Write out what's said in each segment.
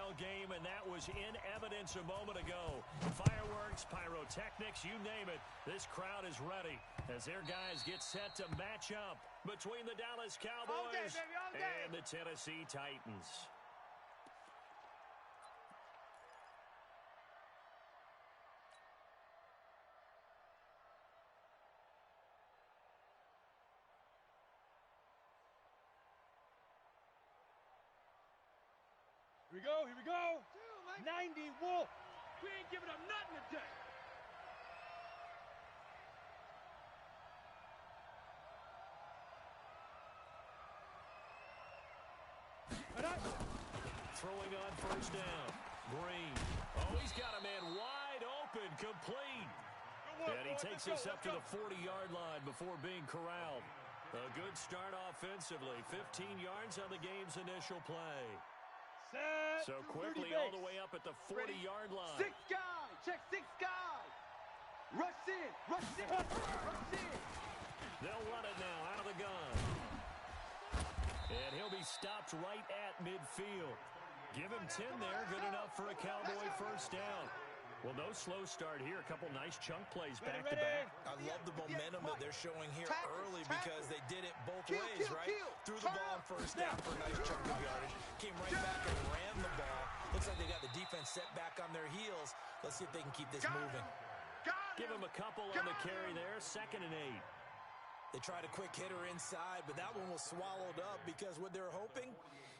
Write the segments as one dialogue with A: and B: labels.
A: ball game, and that was in evidence a moment ago. Fireworks, pyrotechnics, you name it. This crowd is ready as their guys get set to match up between the Dallas Cowboys and the Tennessee Titans.
B: Here we go, here we go. 90 Wolf. We ain't giving up nothing today.
A: Throwing on first down. Green. Oh, he's got a man wide open, complete. And he takes us up to the 40-yard line before being corralled. A good start offensively. 15 yards on the game's initial play. So quickly all the way up at the 40-yard line.
C: 6 guys. Check 6 guys. Rush in. Rush in. Rush in.
A: They'll run it now out of the gun. And he'll be stopped right at midfield. Give him 10 there. Good enough for a Cowboy first down. Well, no slow start here. A couple nice chunk plays back-to-back.
D: I love the momentum that they're showing here early because they did it both ways, right? Threw the ball on first down for a nice chunk of yardage. Came right back and ran the ball. Looks like they got the defense set back on their heels. Let's see if they can keep this moving.
A: Give him a couple on the carry there. 2nd and 8.
D: They tried a quick hitter inside, but that one was swallowed up because what they're hoping,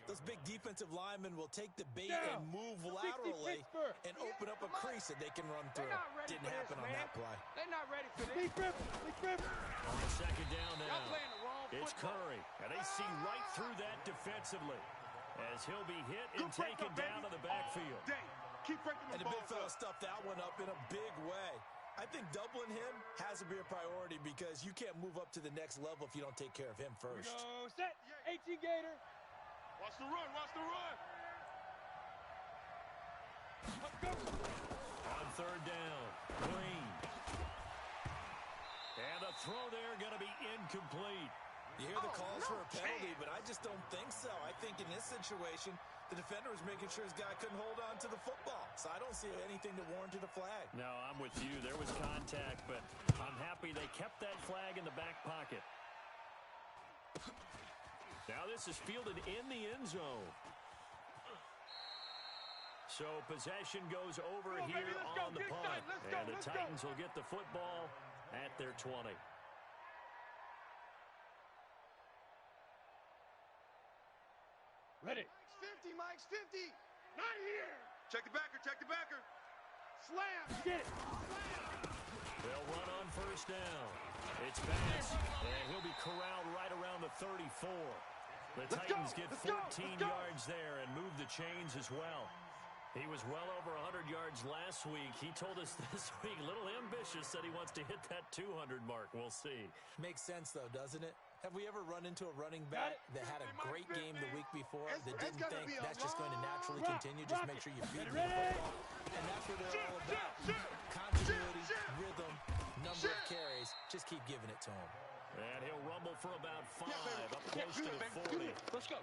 D: those big defensive linemen will take the bait and move laterally and open up a crease that they can run through. Didn't happen on that play.
C: They're not ready for this.
A: On 2nd down now, it's Curry. And they see right through that defensively as he'll be hit and taken down to the backfield.
D: And the big fella stuffed that one up in a big way. I think doubling him has to be a priority because you can't move up to the next level if you don't take care of him first.
B: Go, set, 18 Gator.
E: Watch the run, watch the run.
B: Let's go.
A: On 3rd down, Green. And the throw there going to be incomplete.
D: You hear the calls for a penalty, but I just don't think so. I think in this situation, the defender was making sure his guy couldn't hold on to the football. So I don't see anything that warranted a flag.
A: No, I'm with you. There was contact, but I'm happy they kept that flag in the back pocket. Now this is fielded in the end zone. So possession goes over here on the punt. And the Titans will get the football at their 20.
B: Ready.
E: Mike's 50, Mike's 50. Not here. Check the backer, check the backer. Slam.
B: Get it.
A: They'll run on first down. It's Bass, and he'll be corralled right around the 34. The Titans get 14 yards there and move the chains as well. He was well over 100 yards last week. He told us this week, a little ambitious, said he wants to hit that 200 mark. We'll see.
D: Makes sense, though, doesn't it? Have we ever run into a running back that had a great game the week before that didn't think that's just going to naturally continue? Just make sure you feed him the football. And that's what they're all about. Continuity, rhythm, number of carries. Just keep giving it to him.
A: And he'll rumble for about 5, up close to the 40.
B: Let's go.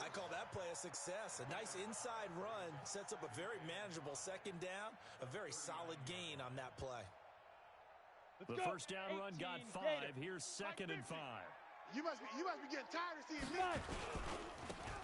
D: I call that play a success. A nice inside run sets up a very manageable 2nd down. A very solid gain on that play.
A: The first down run got 5. Here's 2nd and 5.
E: You must be getting tired of seeing me.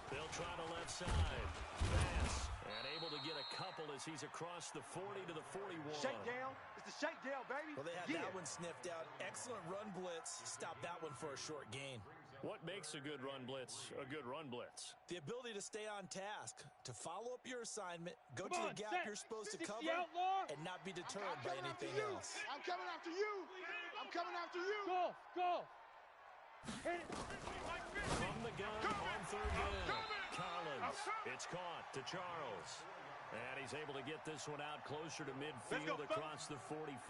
A: They'll try the left side. Bass, and able to get a couple as he's across the 40 to the 41.
C: Shakedown. It's the shakedown, baby.
D: Well, they had that one sniffed out. Excellent run blitz. Stop that one for a short gain.
A: What makes a good run blitz a good run blitz?
D: The ability to stay on task, to follow up your assignment, go to the gap you're supposed to cover, and not be deterred by anything else.
E: I'm coming after you. I'm coming after you.
B: Go, go. Hit it.
A: From the gun on 3rd down. Collins. It's caught to Charles. And he's able to get this one out closer to midfield across the 45.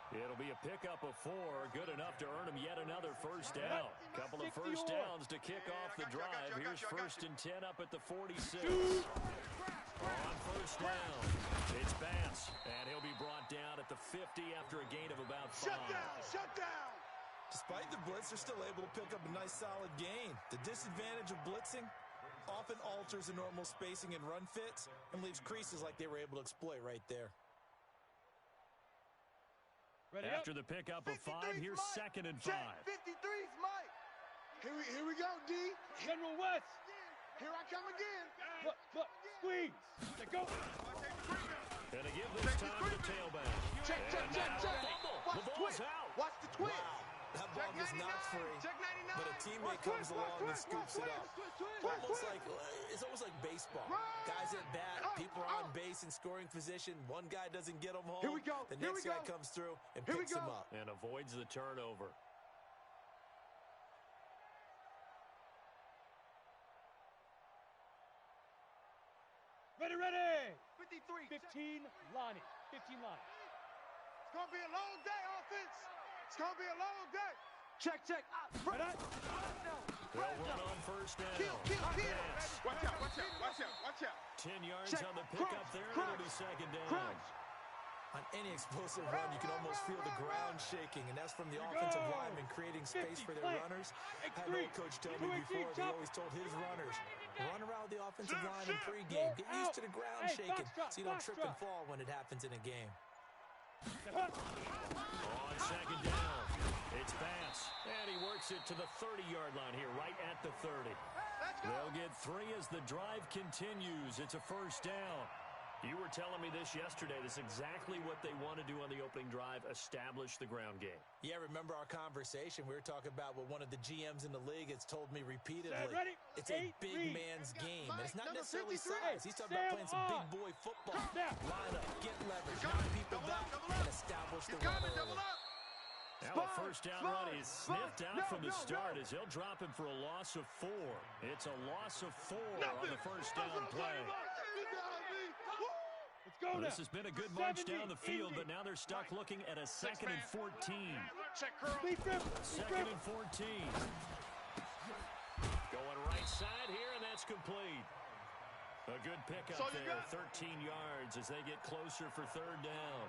A: It'll be a pickup of 4, good enough to earn him yet another first down. Couple of first downs to kick off the drive. Here's 1st and 10 up at the 46. On first down, it's Bass, and he'll be brought down at the 50 after a gain of about 5.
E: Shut down.
D: Despite the blitz, they're still able to pick up a nice solid gain. The disadvantage of blitzing, often alters the normal spacing and run fits and leaves creases like they were able to exploit right there.
A: After the pickup of 5, here's 2nd and 5.
C: Check 53's Mike.
E: Here we go, D.
B: General West.
E: Here I come again.
B: Look, squeeze. Let go.
A: And to give this time to the tailback.
C: Check.
A: The ball's out.
C: Watch the twist.
D: Wow, that ball was not free,
E: Check 99.
D: but a teammate comes along and scoops it up. It's almost like baseball. Guys at bat, people are on base in scoring position. One guy doesn't get them home.
C: Here we go.
D: The next guy comes through and picks him up.
A: And avoids the turnover.
B: Ready.
C: 53.
B: 15, Lonnie. 15, Lonnie.
E: It's going to be a long day, offense. It's going to be a long day.
C: Check.
B: Right on.
A: They'll run on first down.
C: Kill.
A: Pass.
E: Watch out.
A: 10 yards
C: Check.
A: on the pickup there.
C: Crunch.
A: It'll be 2nd down.
C: Crunch.
D: On any explosive run, you can almost feel the ground shaking, and that's from the offensive linemen creating space for their runners. I had an old coach tell me before, he always told his runners, run around the offensive line in pregame. Get used to the ground shaking so you don't trip and fall when it happens in a game.
A: On 2nd down, it's Bass. And he works it to the 30-yard line here, right at the 30. They'll get 3 as the drive continues. It's a 1st down. You were telling me this yesterday. This is exactly what they want to do on the opening drive, establish the ground game.
D: Yeah, remember our conversation? We were talking about what one of the GMs in the league has told me repeatedly.
B: Ready?
D: It's a big man's game, and it's not necessarily size. He's talking about playing some big boy football. Line up, get leverage, knock people back, and establish the run early.
A: Now a 1st down run is sniffed out from the start as they'll drop him for a loss of 4. It's a loss of 4 on the 1st down play.
B: Let's go now.
A: This has been a good march down the field, but now they're stuck looking at a 2nd and 14.
E: Check, Curl.
A: 2nd and 14. Going right side here, and that's complete. A good pickup there, 13 yards as they get closer for 3rd down.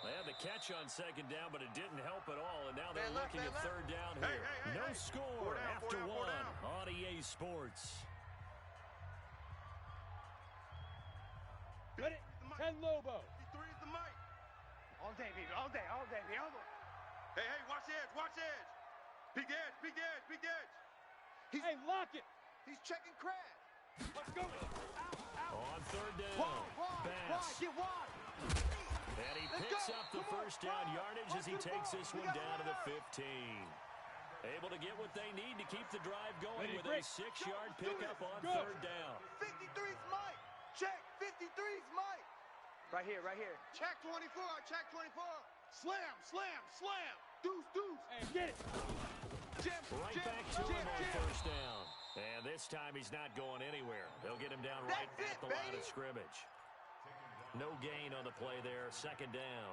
A: They had the catch on 2nd down, but it didn't help at all, and now they're looking at 3rd down here. No score after 1 on EA Sports.
B: Ready? 10 Lobo.
E: 53 is the mic.
C: All day, baby.
E: Hey, watch the edge. Peek the edge.
B: Hey, lock it.
C: He's checking Crab.
B: Let's go.
A: On 3rd down,
C: Wide. Get wide.
A: And he picks up the 1st down yardage as he takes this one down to the 15. Able to get what they need to keep the drive going with a 6-yard pickup on 3rd down.
C: 53's Mike. Check 53's Mike. Right here.
E: Check 24. Slam. Deuce.
B: Hey, get it.
A: Right back to him on 1st down. And this time he's not going anywhere. They'll get him down right at the line of scrimmage. No gain on the play there, 2nd down.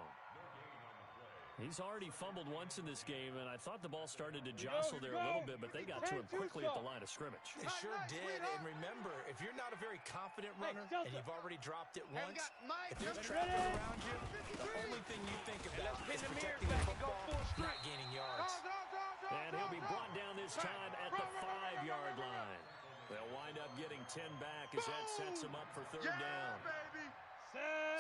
A: He's already fumbled once in this game, and I thought the ball started to jostle there a little bit, but they got to him quickly at the line of scrimmage.
D: They sure did, and remember, if you're not a very confident runner and you've already dropped it once, if there's traffic around you, the only thing you think about is protecting the football, not gaining yards.
A: And he'll be brought down this time at the 5-yard line. They'll wind up getting 10 back as that sets them up for 3rd down.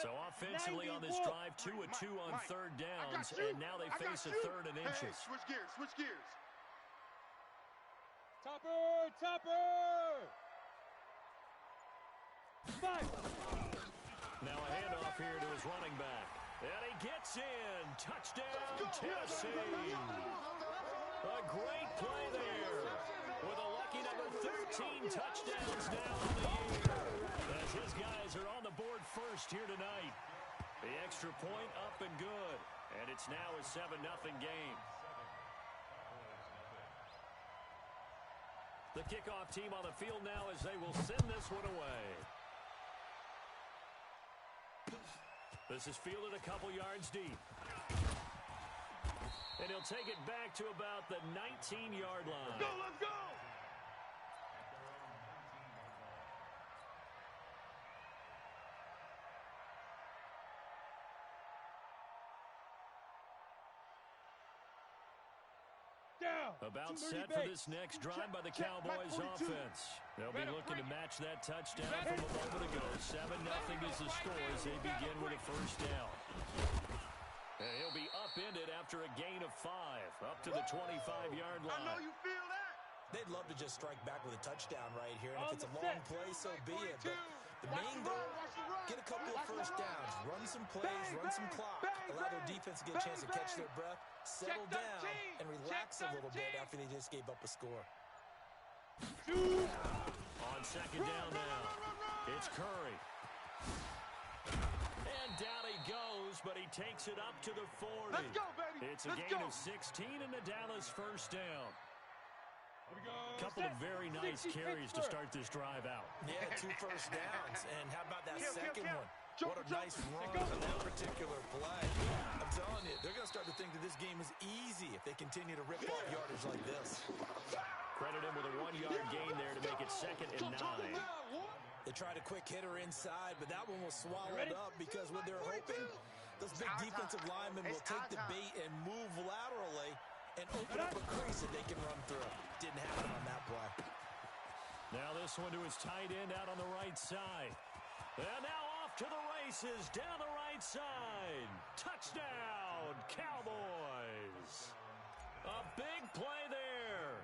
A: So offensively on this drive, 2 of 2 on 3rd downs, and now they face a 3rd and inches.
E: Switch gears.
B: Topper. 5.
A: Now a handoff here to his running back. And he gets in. Touchdown, Tennessee. A great play there. With a lucky number 13 touchdowns now on the year. As his guys are on the board first here tonight. The extra point up and good. And it's now a 7-0 game. The kickoff team on the field now as they will send this one away. This is fielded a couple yards deep. And he'll take it back to about the 19-yard line.
E: Let's go!
A: About set for this next drive by the Cowboys offense. They'll be looking to match that touchdown from a moment ago. 7-0 is the score as they begin with a first down. And he'll be upended after a gain of 5, up to the 25-yard line.
E: I know you feel that.
D: They'd love to just strike back with a touchdown right here, and if it's a long play, so be it. But the main goal, get a couple of first downs, run some plays, run some clock, allow their defense to get a chance to catch their breath, settle down, and relax a little bit after they just gave up a score.
A: On second down now, it's Curry. And down he goes, but he takes it up to the 40.
E: Let's go, baby.
A: It's a gain of 16 and the Dallas first down. A couple of very nice carries to start this drive out.
D: Yeah, 2 first downs. And how about that second one? What a nice run on that particular play. I'm telling you, they're going to start to think that this game is easy if they continue to rip off yardage like this.
A: Credit him with a 1-yard gain there to make it 2nd and 9.
D: They tried a quick hitter inside, but that one was swallowed up because what they're hoping, those big defensive linemen will take the bait and move laterally and open up a crease that they can run through. Didn't happen on that play.
A: Now this one to his tight end out on the right side. And now off to the races, down the right side. Touchdown, Cowboys. A big play there.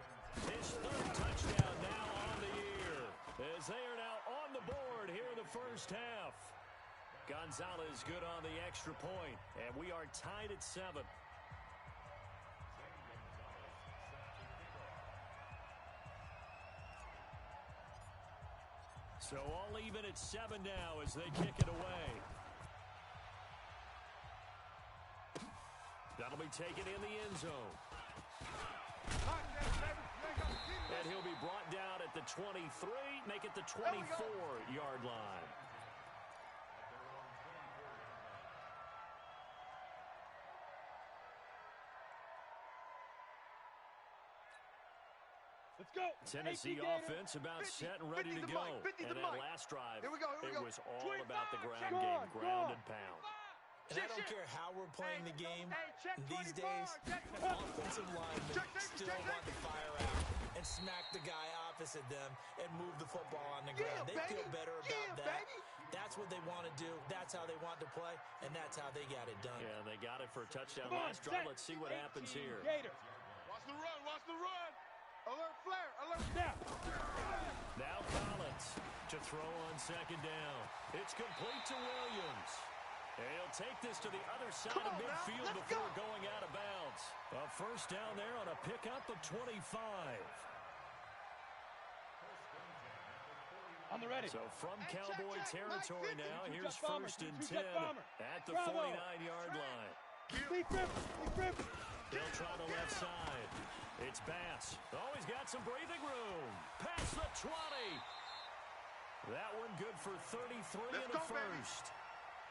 A: His 3rd touchdown now on the year, as they are now on the board here in the first half. Gonzalez good on the extra point, and we are tied at 7. So all even at 7 now as they kick it away. That'll be taken in the end zone. And he'll be brought down at the 23, make it the 24-yard line.
B: Let's go.
A: Tennessee offense about set and ready to go. And that last drive, it was all about the ground game, ground and pound.
D: And I don't care how we're playing the game these days, offensive linemen still want to fire out and smack the guy opposite them and move the football on the ground. They feel better about that. That's what they want to do. That's how they want to play, and that's how they got it done.
A: Yeah, they got it for a touchdown last drive. Let's see what happens here.
E: Watch the run, watch the run. Alert flare, alert
B: down.
A: Now Collins to throw on second down. It's complete to Williams. And he'll take this to the other side of midfield before going out of bounds. A first down there on a pickup of 25.
B: On the ready.
A: So from Cowboy territory now, here's 1st and 10 at the 49-yard line. They'll try the left side. It's Bass. Oh, he's got some breathing room. Past the 20. That one good for 33 in the first.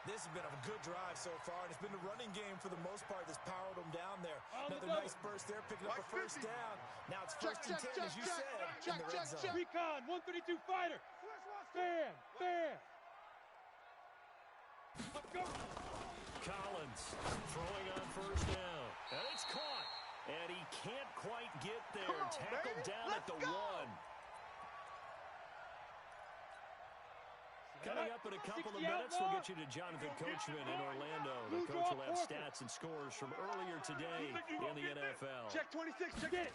D: This has been a good drive so far, and it's been the running game for the most part that's powered them down there. Another nice burst there, picking up a first down. Now it's 1st and 10, as you said, in the red zone.
B: Recon, 132 fighter. Fan. Let's go.
A: Collins throwing on first down. And it's caught. And he can't quite get there. Tackled down at the 1. Coming up in a couple of minutes, we'll get you to Jonathan Coachman in Orlando. The coach will have stats and scores from earlier today in the NFL.
E: Check 26, check it.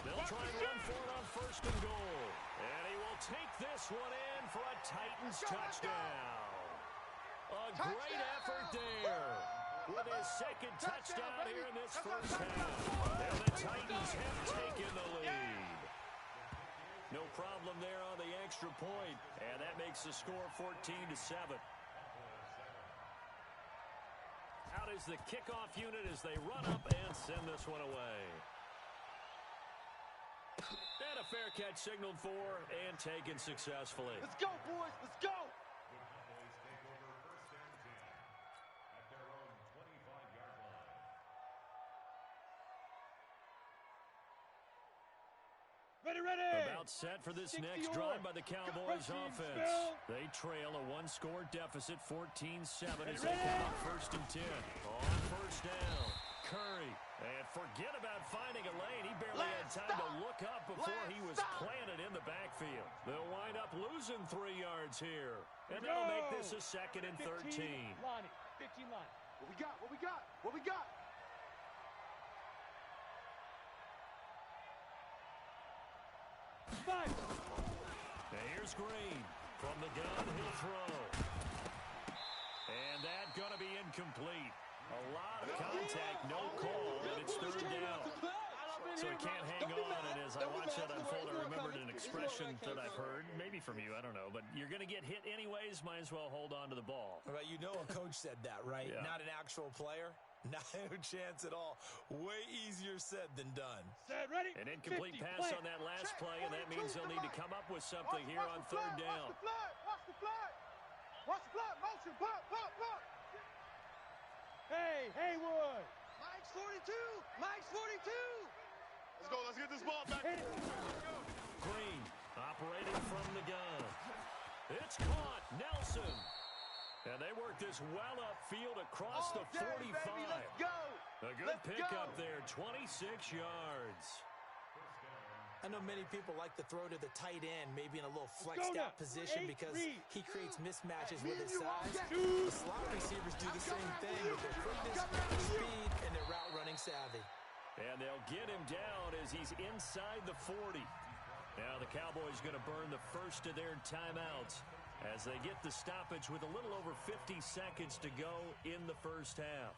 A: They'll try and run for it on 1st and goal. And he will take this one in for a Titans touchdown. A great effort there with his 2nd touchdown here in this first half. And the Titans have taken the lead. No problem there on the extra point, and that makes the score 14-7. Out is the kickoff unit as they run up and send this one away. And a fair catch signaled for and taken successfully.
C: Let's go, boys. Let's go.
B: Ready.
A: About set for this next drive by the Cowboys offense. They trail a 1-score deficit, 14-7 as they come up 1st and 10. On 1st down, Curry. And forget about finding a lane. He barely had time to look up before he was planted in the backfield. They'll wind up losing 3 yards here. And that'll make this a 2nd and 13.
B: Lonnie, 15 line.
C: What we got? What we got? What we got?
B: Five.
A: And here's Green. From the gun, he'll throw. And that's going to be incomplete. A lot of contact, no call, and it's 3rd down. So he can't hang on, and as I watch that unfold, I remembered an expression that I've heard, maybe from you, I don't know, but you're going to get hit anyways, might as well hold on to the ball.
D: Well, you know a coach said that, right?
A: Yeah.
D: Not an actual player. Not a chance at all. Way easier said than done.
B: Set, ready?
A: An incomplete pass on that last play, and that means they'll need to come up with something here on 3rd down.
C: Watch the fly! Watch the fly! Motion! Block!
B: Hey, Haywood!
C: Mike's 42! Mike's 42!
E: Let's go. Let's get this ball back.
A: Green operating from the gun. It's caught. Nelson. And they work this well upfield across the 45.
C: Baby, let's go!
A: A good pickup there, 26 yards.
D: I know many people like to throw to the tight end, maybe in a little flexed out position because he creates mismatches with his size. The slot receivers do the same thing with their quickness, speed, and their route running savvy.
A: And they'll get him down as he's inside the 40. Now the Cowboys going to burn the first of their timeouts as they get the stoppage with a little over 50 seconds to go in the first half.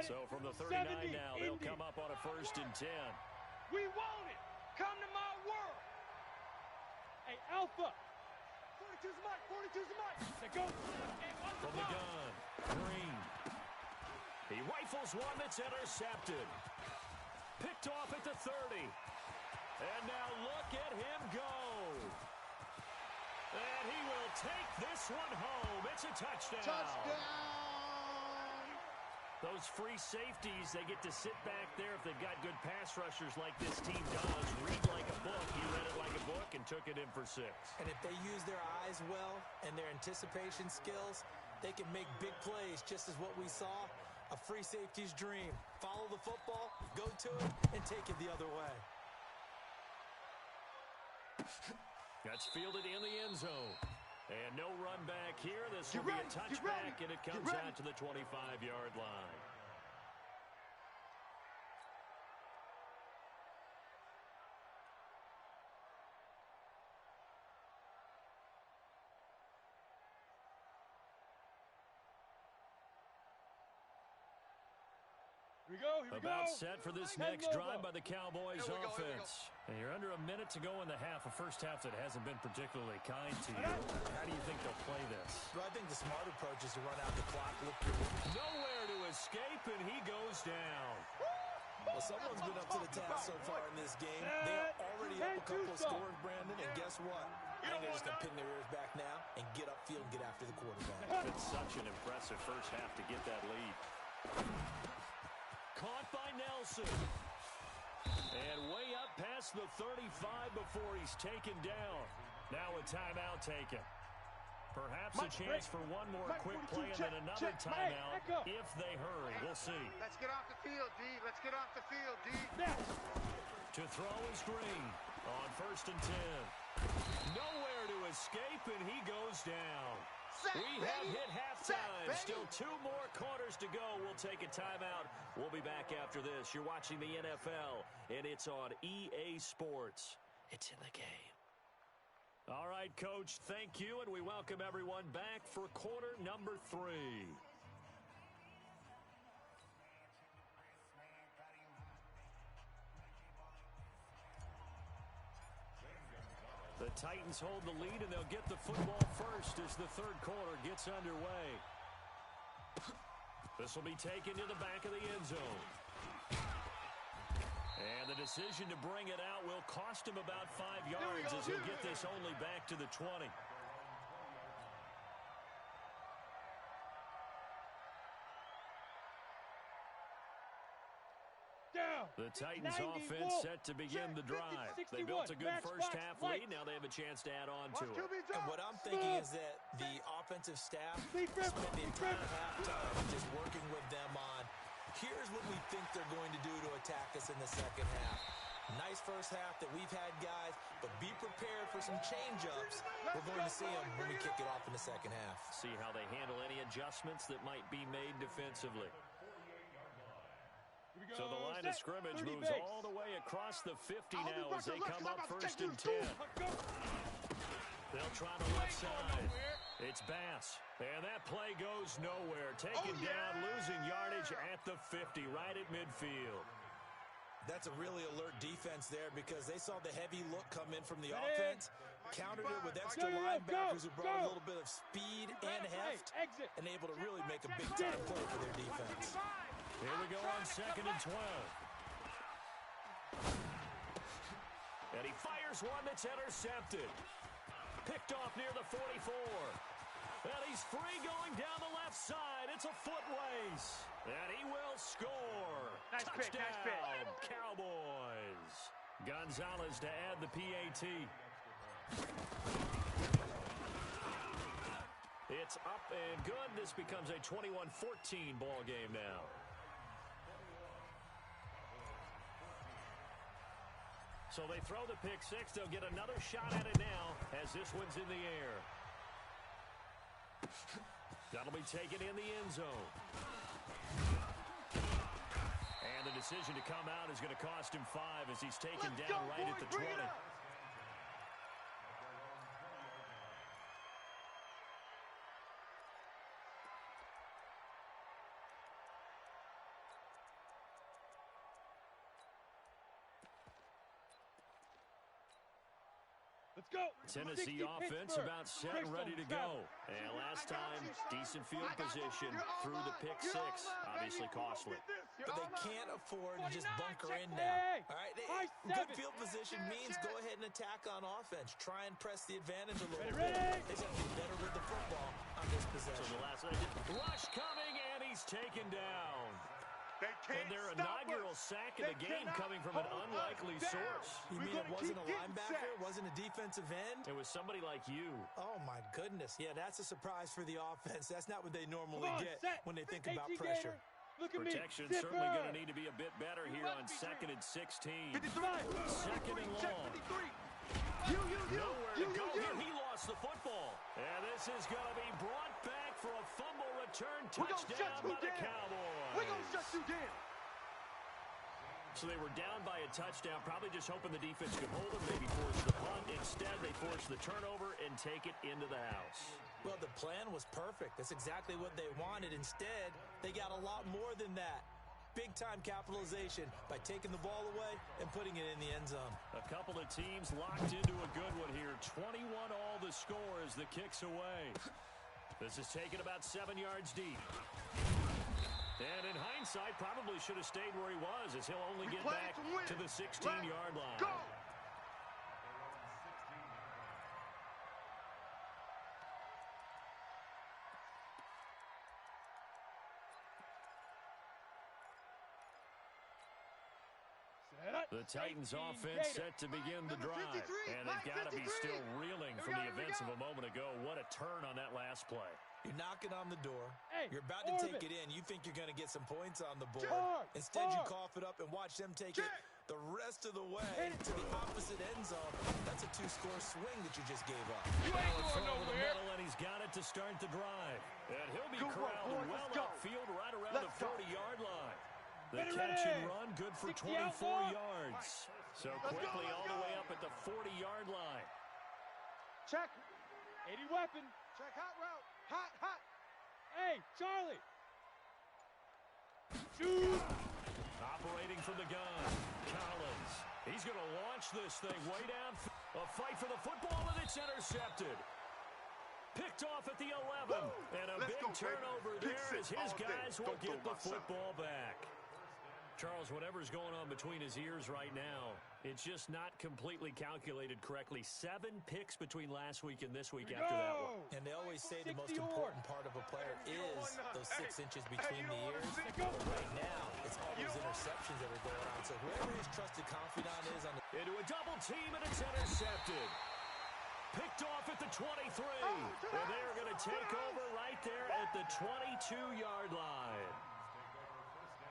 A: So from the 39 now, they'll come up on a 1st and 10.
B: We want it. Come to my world. Hey, Alpha.
C: 42's the mic. 42's the mic.
B: They go.
A: From the gun, Green. He rifles one that's intercepted. Picked off at the 30. And now look at him go. And he will take this one home. It's a touchdown.
C: Touchdown!
A: Those free safeties, they get to sit back there if they've got good pass rushers like this team does. Read like a book. He read it like a book and took it in for 6.
D: And if they use their eyes well and their anticipation skills, they can make big plays, just as what we saw. A free safety's dream. Follow the football, go to it, and take it the other way.
A: That's fielded in the end zone. And no run back here. This will be a touchback, and it comes out to the 25-yard line.
B: Here we go.
A: About set for this next drive by the Cowboys offense. And you're under a minute to go in the half, a first half that hasn't been particularly kind to you. How do you think they'll play this?
D: Well, I think the smart approach is to run out the clock.
A: Nowhere to escape, and he goes down.
D: Well, someone's been up to the task so far in this game. They're already up a couple of scores, Brandon, and guess what? They're just going to pin their ears back now and get upfield and get after the quarterback.
A: It's such an impressive first half to get that lead. Caught by Nelson. And way up past the 35 before he's taken down. Now a timeout taken. Perhaps a chance for one more quick play and then another timeout if they hurry. We'll see.
E: Let's get off the field, D. Let's get off the field, D.
A: To throw is Green on 1st and 10. Nowhere to escape, and he goes down. We have hit halftime. Still 2 more quarters to go. We'll take a timeout. We'll be back after this. You're watching the NFL, and it's on EA Sports. It's in the game. All right, Coach, thank you, and we welcome everyone back for quarter number 3. The Titans hold the lead, and they'll get the football first as the 3rd quarter gets underway. This will be taken to the back of the end zone. And the decision to bring it out will cost him about 5 yards as he'll get this only back to the 20. The Titans offense set to begin the drive. They built a good first half lead. Now they have a chance to add on to it.
D: And what I'm thinking is that the offensive staff spent the entire halftime just working with them on, here's what we think they're going to do to attack us in the second half. Nice first half that we've had, guys, but be prepared for some change-ups. We're going to see them when we kick it off in the second half.
A: See how they handle any adjustments that might be made defensively. So the line of scrimmage moves all the way across the 50 now as they come up 1st and 10. They'll try the left side. It's Bass. And that play goes nowhere. Taken down, losing yardage at the 50, right at midfield.
D: That's a really alert defense there because they saw the heavy look come in from the offense, countered it with extra linebackers who brought a little bit of speed and heft, and able to really make a big-time play for their defense.
A: Here we go on 2nd and 12. And he fires one that's intercepted. Picked off near the 44. And he's free going down the left side. It's a foot race. And he will score.
C: Nice
A: Touchdown,
C: pick, nice pick.
A: Cowboys. Gonzalez to add the PAT. It's up and good. This becomes a 21-14 ball game now. So they throw the pick six. They'll get another shot at it now as this one's in the air. That'll be taken in the end zone. And the decision to come out is going to cost him 5 as he's taken down right at the 20.
B: Let's go.
A: Tennessee offense about set and ready to go. And last time, decent field position through the pick six. Obviously costly.
D: But they can't afford to just bunker in now. All right, good field position means go ahead and attack on offense. Try and press the advantage a little bit. They just have to be better with the football on this possession.
A: So the last rush coming, and he's taken down. And their inaugural sack of the game coming from an unlikely source.
D: You mean it wasn't a linebacker? It wasn't a defensive end?
A: It was somebody like you.
D: Oh, my goodness. Yeah, that's a surprise for the offense. That's not what they normally get when they think about pressure.
A: Protection certainly going to need to be a bit better here on 2nd and 16. 2nd and long. Nowhere to go here. He lost the football. And this is going to be brought back for a fumble return touchdown by the Cowboys.
C: We're going to shut you down.
A: So they were down by a touchdown, probably just hoping the defense could hold them, maybe force the punt. Instead, they force the turnover and take it into the house.
D: Well, the plan was perfect. That's exactly what they wanted. Instead, they got a lot more than that. Big-time capitalization by taking the ball away and putting it in the end zone.
A: A couple of teams locked into a good one here. 21 all the score as the kick's away. This is taken about 7 yards deep. And in hindsight, probably should have stayed where he was as he'll only get back to the 16-yard line.
E: Go!
A: The Titans offense set to begin the drive. And they've got to be still reeling from the events of a moment ago. What a turn on that last play.
D: You're knocking on the door. You're about to take it in. You think you're going to get some points on the board. Instead, you cough it up and watch them take it the rest of the way to the opposite end zone. That's a 2-score swing that you just gave up.
A: You ain't going nowhere. And he's got it to start the drive. And he'll be corralled well upfield right around the 40-yard line. The catch and run, good for 24 yards. So quickly all the way up at the 40-yard line.
B: Check. 80 weapon.
C: Check hot route. Hot, hot.
B: Hey, Charlie. Shoot.
A: Operating from the gun. Collins. He's going to launch this thing way down. A fight for the football, and it's intercepted. Picked off at the 11. And a big turnover there as his guys will get the football back. Charles, whatever's going on between his ears right now, it's just not completely calculated correctly. 7 picks between last week and this week after that one.
D: And they always say the most important part of a player is those 6 inches between the ears. But right now, it's all those interceptions that are going on. So whoever his trusted confidant is on the...
A: Into a double team, and it's intercepted. Picked off at the 23. And they are going to take over right there at the 22-yard line.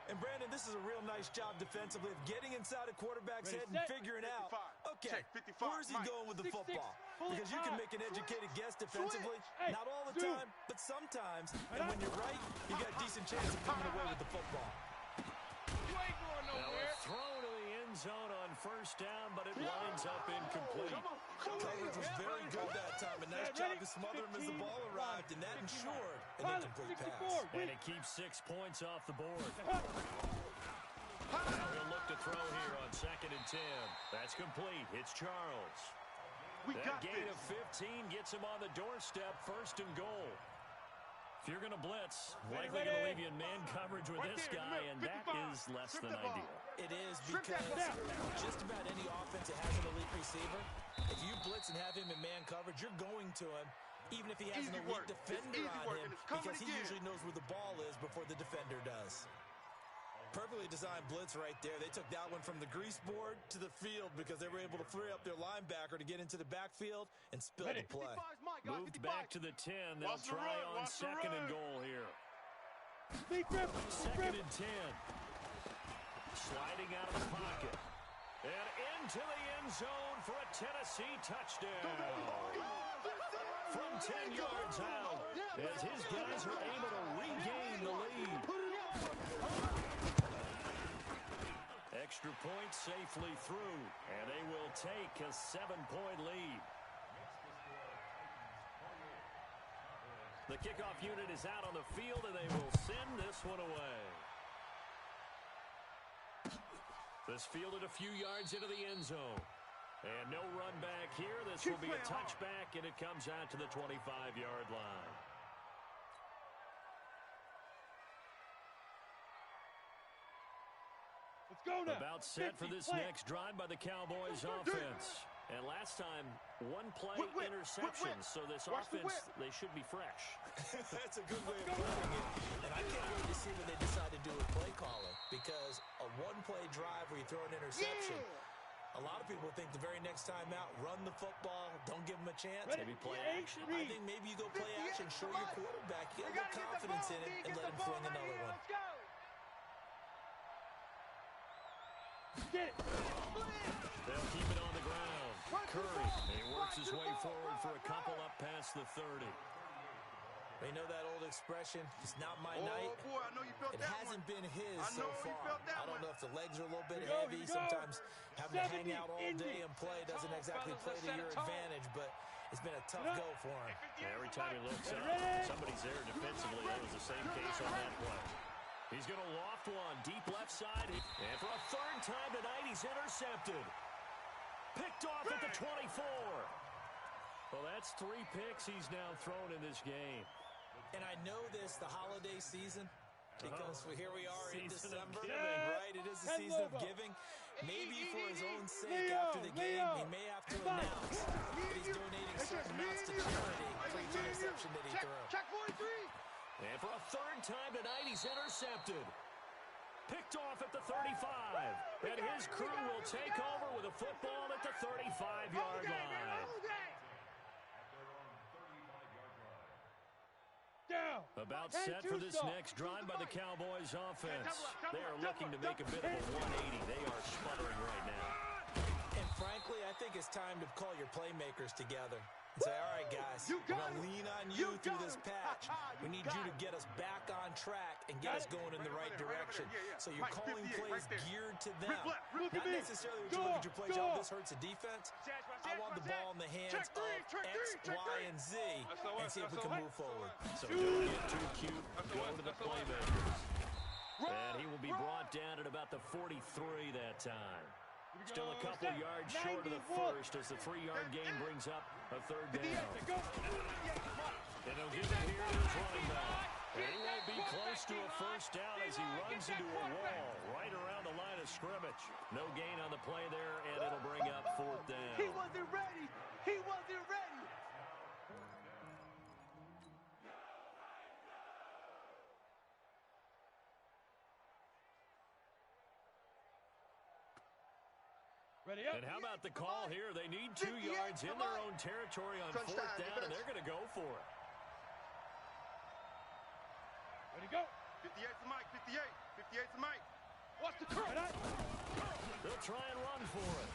D: And, Brandon, this is a real nice job defensively of getting inside a quarterback's head and figuring out, okay, where's he going with the football? Because you can make an educated guess defensively, not all the time, but sometimes. And when you're right, you got a decent chance of coming away with the football.
B: You ain't going nowhere.
A: Throw to the end zone on first down, but it lines up incomplete.
D: Coverage was very good that time. A nice job to smother him as the ball arrived, and that ensured an incomplete pass.
A: And it keeps 6 points off the board. Now he'll look to throw here on 2nd and 10. That's complete. It's Charles. That gain of 15 gets him on the doorstep, 1st and goal. If you're going to blitz, likely going to leave you in man coverage with this guy, and that is less than ideal.
D: It is because just about any offense that has an elite receiver, if you blitz and have him in man coverage, you're going to him, even if he has an elite defender on him, because he usually knows where the ball is before the defender does. Perfectly designed blitz right there. They took that one from the grease board to the field because they were able to free up their linebacker to get into the backfield and spill the play.
A: Moved back to the 10. They'll try on 2nd and goal here. 2nd and 10. Sliding out of the pocket. And into the end zone for a Tennessee touchdown. From 10 yards out, as his guys are able to regain the lead. Extra point safely through, and they will take a 7-point lead. The kickoff unit is out on the field, and they will send this one away. This fielded a few yards into the end zone. And no run back here. This will be a touchback, and it comes out to the 25-yard line.
B: Let's go now.
A: About set for this next drive by the Cowboys offense. And last time, 1 play interception. So this offense, they should be fresh.
D: That's a good way of putting it. And I can't wait to see what they decide to do with play calling. Because a 1-play drive where you throw an interception, a lot of people think the very next time out, run the football, don't give them a chance.
A: Maybe play action.
D: I think maybe you go play action, show your quarterback, get a little confidence in it, and let him fling another one.
B: Get it.
A: They'll keep it on the ground. Curry, and he works his way forward for a couple up past the 30.
D: They know that old expression, it's not my night.
E: Boy, I know you felt
D: it
E: that
D: hasn't
E: one.
D: been his
E: I
D: so
E: know he
D: far.
E: felt that
D: I don't
E: one.
D: know if the legs are a little bit
B: Here we go,
D: heavy.
B: here we go.
D: Sometimes having to hang
B: 70
D: out all day and play doesn't exactly play to your advantage, but it's been a tough go for him.
A: Every time he looks up, somebody's there defensively. That was the same case on that play. He's going to loft one deep left side. And for a 3rd time tonight, he's intercepted. Picked off at the 24. Well, that's 3 picks he's now thrown in this game.
D: And I know this, the holiday season, because here we are in December, right? It is the season of giving. Maybe for his own sake after the game, he may have to announce that he's donating certain amounts to charity for each interception that he threw.
E: Check 43.
A: And for a 3rd time tonight, he's intercepted. Picked off at the 35. And his crew will take over with a football at the 35-yard line.
B: Down.
A: About set for this next drive by the Cowboys offense. They are looking to make a bit of a 180. They are sputtering right now.
D: And frankly, I think it's time to call your playmakers together and say, all right, guys, we're going to lean on you through this patch. We need you to get us back on track and get us going in the right direction. So you're calling plays geared to them. Not necessarily when you look at your plays, oh, this hurts the defense. I want the ball in the hands of X, Y, and Z and see if we can move forward.
A: So don't get too cute. Go to the playmakers. And he will be brought down at about the 43 that time. Still a couple yards short of the first as the 3-yard gain brings up a 3rd down. And they'll give it here to his running back. And he won't be close to a first down as he runs into a wall right around the line of scrimmage. No gain on the play there, and it'll bring up fourth down.
C: He wasn't ready. He wasn't ready.
B: Ready up.
A: And how about the call here? They need 2 yards in their own territory on fourth down, and they're going to go for it.
B: Ready, go.
E: 58's the mic, 58. 58's the mic.
B: Watch the curl.
A: They'll try and run for it.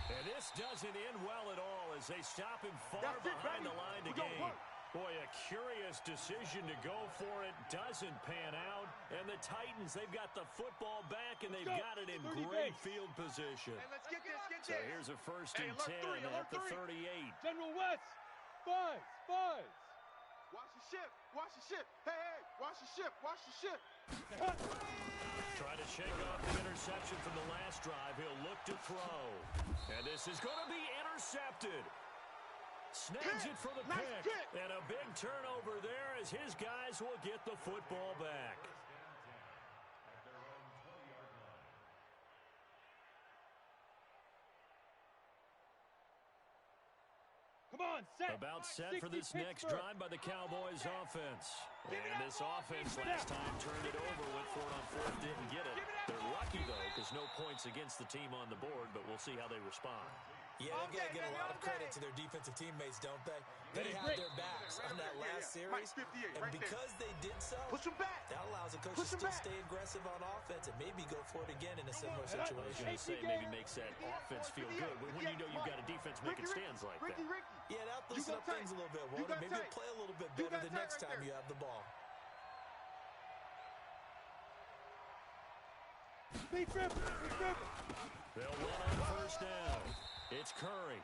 A: And this doesn't end well at all as they stop him far behind the line to gain. Boy, a curious decision to go for it. Doesn't pan out. And the Titans, they've got the football back, and they've got it in great field position.
E: Hey, let's get this,
A: So here's a first and 10 at the 38.
B: General West. Spies.
E: Watch the ship. Watch the ship. Hey, watch the ship. Watch the ship.
A: Trying to shake off the interception from the last drive. He'll look to throw. And this is going to be intercepted. Snags it for the pick. And a big turnover there as his guys will get the football back.
B: Come on, set.
A: About set for this next drive by the Cowboys offense. And this offense last time turned it over, went for it on fourth, didn't get it. They're lucky, though, because no points against the team on the board, but we'll see how they respond.
D: Yeah, they've got to get a lot of credit to their defensive teammates, don't they? They had their backs on that last series, and because they did so, that allows the coach to still stay aggressive on offense and maybe go for it again in a similar situation.
A: I was going to say maybe makes that offense feel good when you know you've got a defense making stands like that.
D: Yeah, that'll loosen up things a little bit, won't it? Maybe you'll play a little bit better the next time you have the ball.
A: They'll run on first down. It's Curry.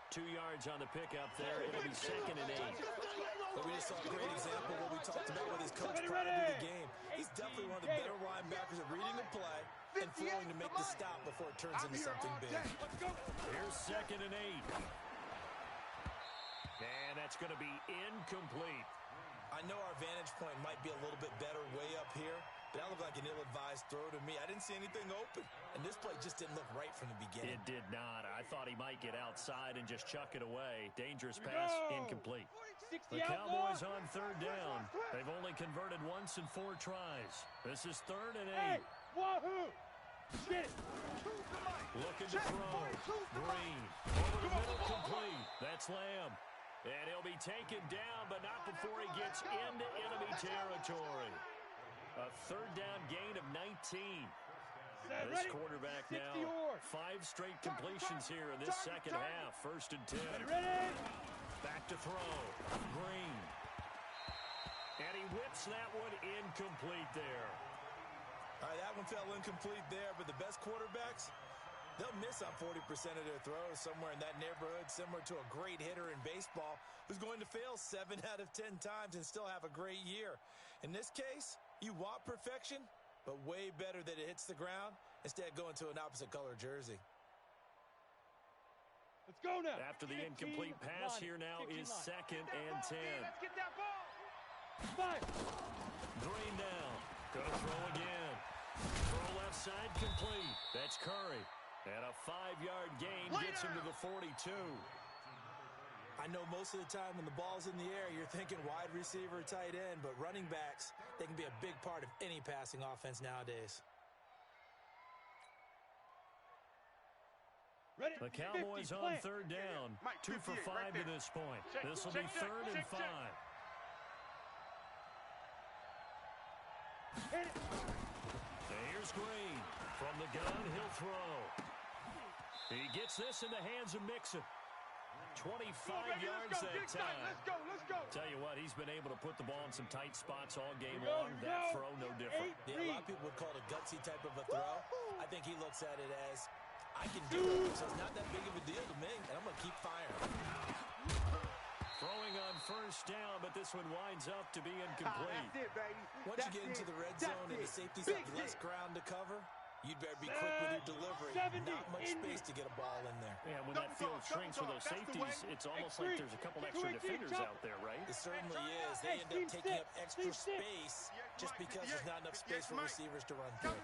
A: 2 yards on the pickup there. It'll be 2nd and 8.
D: But we just saw a great example of what we talked about with his coach prior to the game. He's definitely one of the better linebackers at reading the play and throwing to make the stop before it turns into something big.
A: Here's 2nd and 8. And that's going to be incomplete.
D: I know our vantage point might be a little bit better way up here, but that looked like an ill-advised throw to me. I didn't see anything open, and this play just didn't look right from the beginning.
A: It did not. I thought he might get outside and just chuck it away. Dangerous pass, incomplete. The Cowboys on third down. They've only converted once in 4 tries. This is 3rd and 8.
B: Wahoo! Get it.
A: Looking to throw. Green. Over the middle, complete. That's Lamb. And he'll be taken down, but not before he gets into enemy territory. A 3rd down gain of 19. This quarterback now, 5 straight completions here in this second half. 1st and 10. Back to throw. Green. And he whips that one incomplete there.
D: All right, that one fell incomplete there, but the best quarterbacks, they'll miss on 40% of their throws somewhere in that neighborhood, similar to a great hitter in baseball who's going to fail 7 out of 10 times and still have a great year. In this case, you want perfection, but way better that it hits the ground instead of going to an opposite color jersey.
B: Let's go now.
A: After the incomplete pass, here now is 2nd and 10.
E: Let's get that ball.
B: 5.
A: Green down. Gonna throw again. Throw left side, complete. That's Curry. And a 5-yard gain gets him to the 42.
D: I know most of the time when the ball's in the air, you're thinking wide receiver, tight end, but running backs, they can be a big part of any passing offense nowadays.
B: Ready?
A: The Cowboys
B: 50,
A: on third down. 2 for 5 to this point. This will be 3rd and 5.
B: Hit it.
A: Here's Green. From the gun, he'll throw. He gets this in the hands of Mixon. 25 yards that time.
E: Let's go.
A: Tell you what, he's been able to put the ball in some tight spots all game long. That throw, no different.
D: Yeah, a lot of people would call it a gutsy type of a throw. I think he looks at it as, I can do it, so it's not that big of a deal to me, and I'm going to keep firing.
A: Throwing on first down, but this one winds up to be incomplete.
C: That's it, baby.
D: Once you get into the red zone and the safeties have less ground to cover, You'd better be quick with your delivery. Not much space to get a ball in there.
A: Yeah, when that field shrinks with those safeties, it's almost like there's a couple extra defenders out there, right?
D: It certainly is. They end up taking up extra space just because there's not enough space for receivers to run through.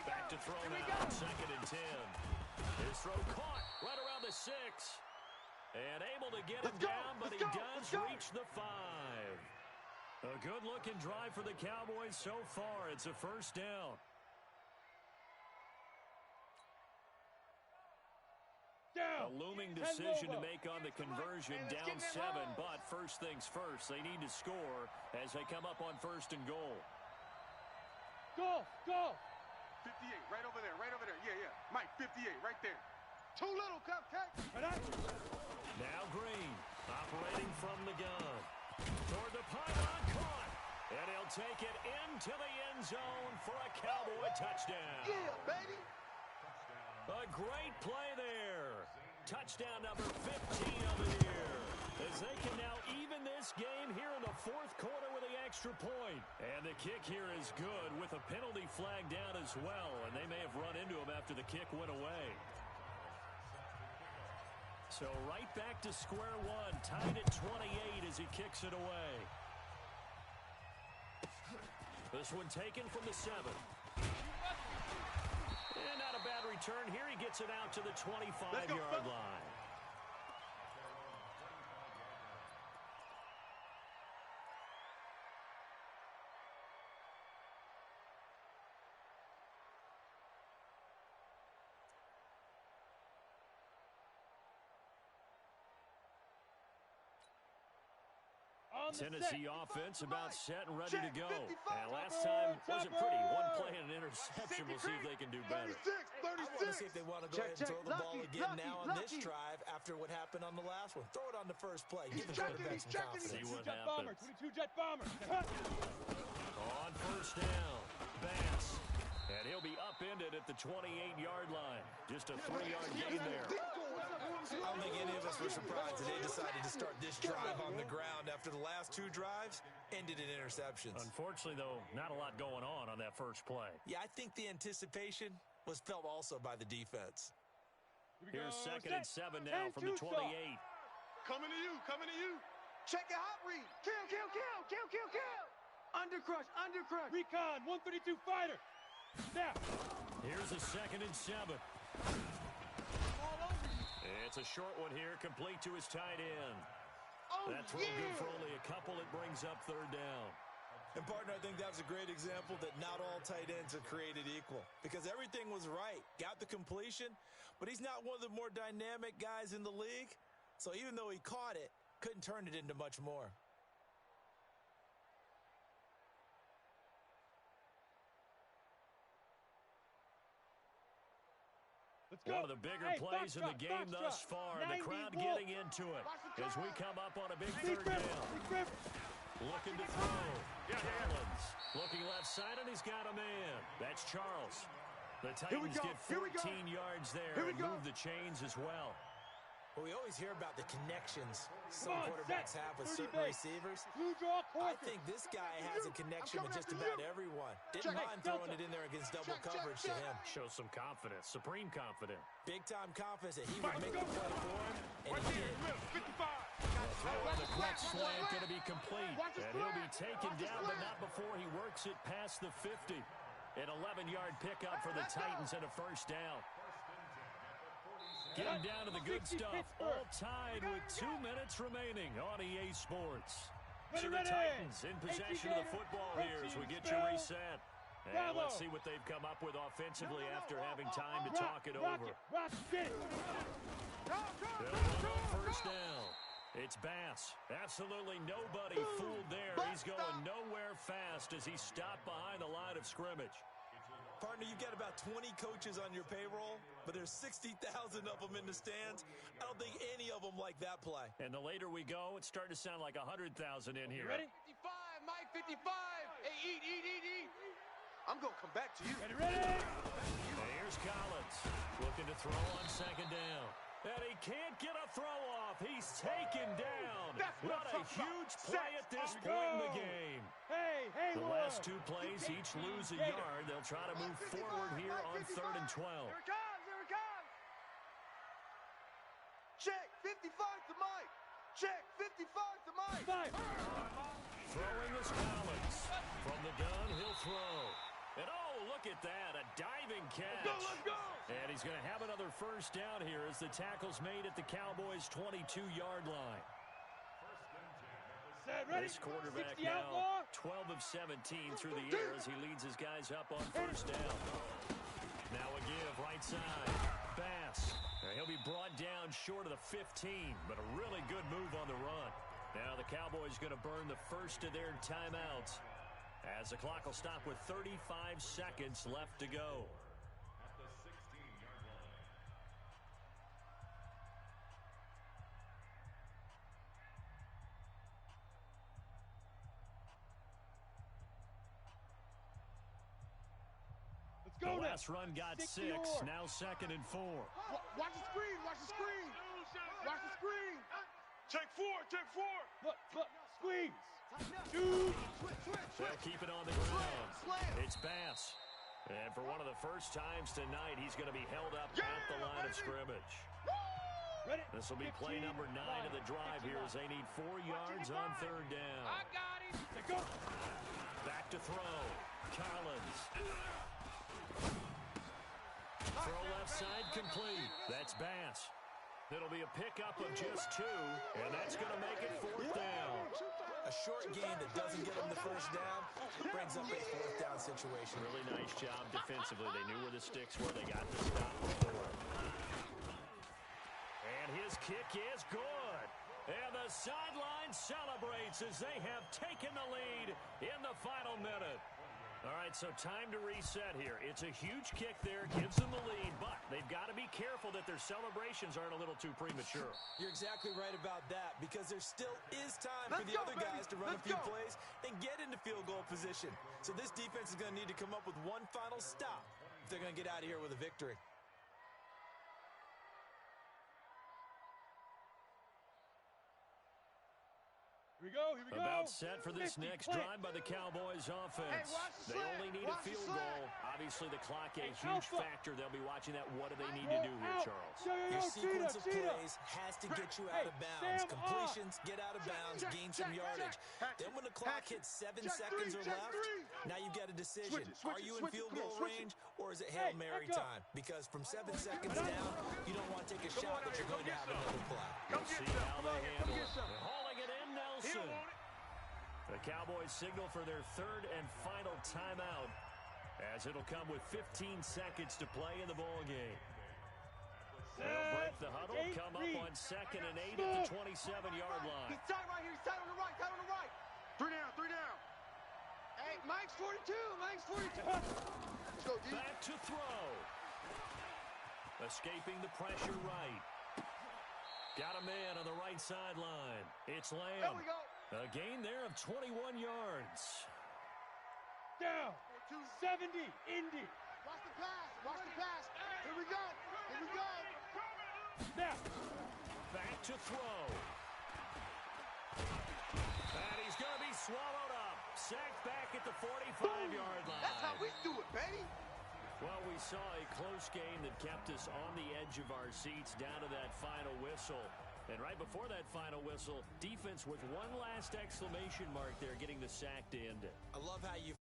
A: Back to throw now, 2nd and 10. His throw caught right around the 6. And able to get him down, but he does reach the 5. A good-looking drive for the Cowboys so far. It's a first down. A looming decision to make on the conversion, down 7, but first things first, they need to score as they come up on 1st and goal.
B: Go!
E: 58, right over there. Yeah. Mike, 58, right there. Too little, Cupcake.
A: Now Green, operating from the gun. Toward the pylon, caught. And he'll take it into the end zone for a Cowboy touchdown.
E: Yeah, baby.
A: A great play there. Touchdown number 15 of the year. As they can now even this game here in the 4th quarter with the extra point. And the kick here is good with a penalty flag down as well. And they may have run into him after the kick went away. So right back to square one, tied at 28 as he kicks it away. This one taken from the 7. And not a bad return here. He gets it out to the 25-yard line. Tennessee offense about set and ready to go. And last time wasn't pretty. One play and an interception. We'll see if they can do better.
E: 36.
D: I want to see if they want to go ahead and throw the ball again now on this drive after what happened on the last one. Throw it on the first play. Give the quarterback some confidence.
A: See what happens.
B: 22 Jet Bomber.
A: On 1st down, Bass. And he'll be upended at the 28-yard line. Just a 3-yard gain there.
D: I don't think any of us were surprised that they decided to start this drive on the ground after the last 2 drives ended in interceptions.
A: Unfortunately, though, not a lot going on that first play.
D: Yeah, I think the anticipation was felt also by the defense.
A: Here's 2nd and 7 now from the 28.
E: Coming to you.
C: Check your hot read. Kill. Undercrush.
B: Recon, 132 fighter. Snap.
A: Here's a 2nd and 7. It's a short one here, complete to his tight end. That throw good for only a couple. It brings up 3rd down.
D: And, partner, I think that was a great example that not all tight ends are created equal because everything was right. Got the completion, but he's not one of the more dynamic guys in the league. So even though he caught it, couldn't turn it into much more.
A: One of the bigger plays in the game thus far. The crowd getting into it as we come up on a big 3rd down. Looking to throw. Collins looking left side, and he's got a man. That's Charles. The Titans get 14 yards there and move the chains as well.
D: Well, we always hear about the connections some quarterbacks have with certain receivers. I think this guy has a connection with just about everyone. Didn't mind throwing it in there against double coverage to him.
A: Shows some confidence, supreme confidence.
D: Big-time confidence that he would make the play for him, and he did.
A: Throw on the quick slant going to be complete. And he'll be taken down, but not before he works it past the 50. An 11-yard pickup for the Titans and a 1st down. Getting down to the good stuff. All tied with 2 minutes remaining on EA Sports. So the Titans in possession of the football here as we get you reset. And let's see what they've come up with offensively after having time to talk it over. They'll run on 1st down. It's Bass. Absolutely nobody fooled there. He's going nowhere fast as he's stopped behind the line of scrimmage.
D: Partner, you've got about 20 coaches on your payroll, but there's 60,000 of them in the stands. I don't think any of them like that play.
A: And the later we go, it's starting to sound like 100,000 in here.
B: Ready?
C: 55, Mike, 55. Hey, eat. I'm going to come back to you.
B: Ready?
A: And here's Collins looking to throw on 2nd down. And he can't get a throw off. He's taken down.
E: That's
A: What a huge play at this point in the game.
B: Hey,
A: The last two plays each lose a yard. They'll try to move forward here on 3rd and 12.
C: Here it comes, here it comes. Check, 55 to Mike. Check, 55 to Mike.
A: Throwing is Collins. From the gun, he'll throw. And oh, look at that, a diving catch.
C: Let's go.
A: And he's going to have another first down here as the tackle's made at the Cowboys' 22-yard line. This quarterback now 12 of 17 through the air as he leads his guys up on first down. Now a give, right side. Bass. He'll be brought down short of the 15, but a really good move on the run. Now the Cowboys going to burn the first of their timeouts as the clock will stop with 35 seconds left to go. The last run got 6, now 2nd and 4.
E: Watch the screen, watch the screen. Watch the screen. Check 4, check 4.
B: Look, squeeze.
A: They'll keep it on the ground. It's Bass. And for one of the first times tonight, he's going to be held up at the line of scrimmage. This will be play number 9 of the drive here as they need 4 yards on 3rd down.
B: I got him.
A: Back to throw. Collins. Throw left side complete. That's Bass. It'll be a pickup of just 2, and that's going to make it 4th down.
D: A short gain that doesn't get them the first down brings up a 4th down situation.
A: Really nice job defensively. They knew where the sticks were. They got the stop before. And his kick is good. And the sideline celebrates as they have taken the lead in the final minute. All right, so time to reset here. It's a huge kick there, gives them the lead, but they've got to be careful that their celebrations aren't a little too premature.
D: You're exactly right about that because there still is time for the other guys to run a few plays and get into field goal position. So this defense is going to need to come up with one final stop if they're going to get out of here with a victory.
B: Here we go, here we go.
A: About set for this next drive by the Cowboys offense. They only need a field goal. Obviously, the clock a huge factor. They'll be watching that. What do they need to do here, Charles?
D: Your sequence of plays has to get you out of bounds. Completions, get out of bounds, gain some yardage. Then when the clock hits 7 seconds or left, now you've got a decision. Are you in field goal range or is it Hail Mary time? Because from 7 seconds down, you don't want to take a shot that you're going to have another play.
A: We'll see how they handle it. They're hauling it in, Nelson. The Cowboys signal for their 3rd and final timeout as it'll come with 15 seconds to play in the ball game. They'll break the huddle, come up on 2nd and 8 at the 27-yard line.
C: He's tight right here. He's tight on the right. Tight on the right.
E: 3 down, 3 down.
C: Hey, Mike's 42. Mike's 42. Let's go, D.
A: Back to throw. Escaping the pressure right. Got a man on the right sideline. It's Lamb.
C: There we go.
A: A gain there of 21 yards.
B: Down. 70, Indy.
C: Watch the pass. Watch the pass. Here we go. Here we go.
B: Now.
A: Back to throw. And he's going to be swallowed up. Sacked back at the 45-yard line.
C: That's how we do it, baby.
A: Well, we saw a close game that kept us on the edge of our seats down to that final whistle. And right before that final whistle, defense with one last exclamation mark there, getting the sack to end it.
D: I love how you